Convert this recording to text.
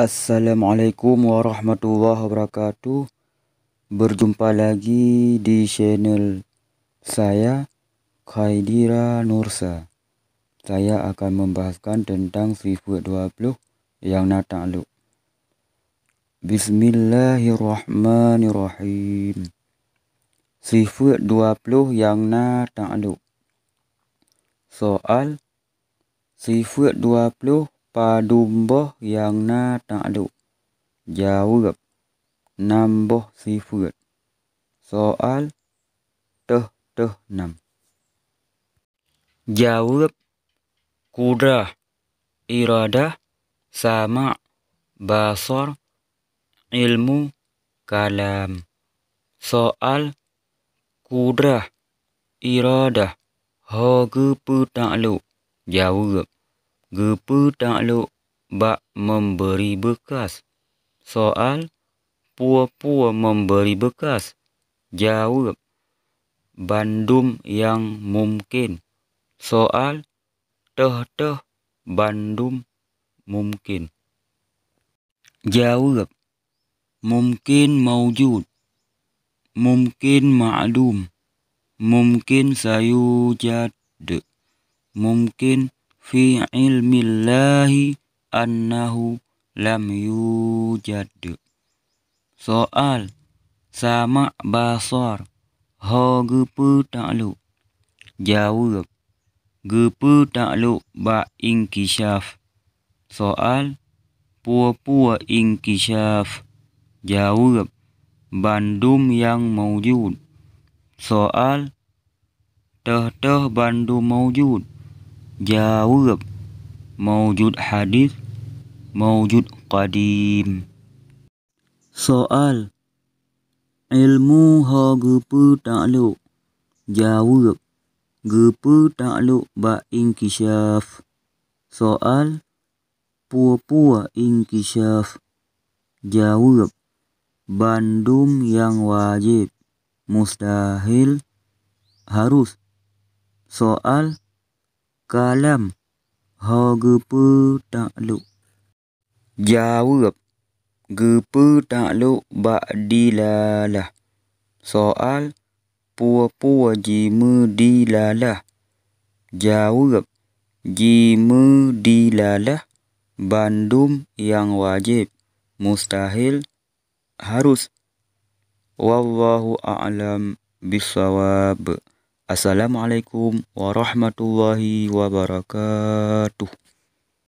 Assalamualaikum warahmatullahi wabarakatuh. Berjumpa lagi di channel saya, Khaidira Nursa. Saya akan membahaskan tentang sifat 20 yang na ta'alluq. Bismillahirrahmanirrahim. Sifat 20 yang na ta'alluq. Soal sifat 20 padumboh yang na ta'alluq. Jawab nambah sifat. Soal teh 6. Jawab kudrah, iradah, sama', basar, ilmu, kalam. Soal kudrah, iradah, ha gepe ta'alluq. Jawab gepe ta'alluq bak memberi bekas. Soal pua-pua memberi bekas. Jawab bandum yang mungkin. Soal teh bandum mungkin. Jawab mungkin maujud, mungkin ma'lum, mungkin sayujad, mungkin fi ilmillahi annahu lam yujad. Soal sama' basar ha gepe ta'alluq. Jawab gepe ta'alluq ba inkishaf. Soal pua-pua inkishaf. Jawab bandum yang maujud. Soal teh bandum maujud. Jawab maujud hadis, maujud qadim. Soal ilmu ha gepe ta'alluq. Jawab gepe ta'alluq ba inkishaf. Soal pua-pua inkishaf. Jawab bandum yang wajib, mustahil, harus. Soal kalam ha gepe ta'alluq. Jawab gepe ta'alluq ba dilalah. Soal pua-pua jima dilalah. Jawab jima dilalah bandum yang wajib, mustahil, harus. Wallahu a'lam bishawab. Assalamualaikum warahmatullahi wabarakatuh.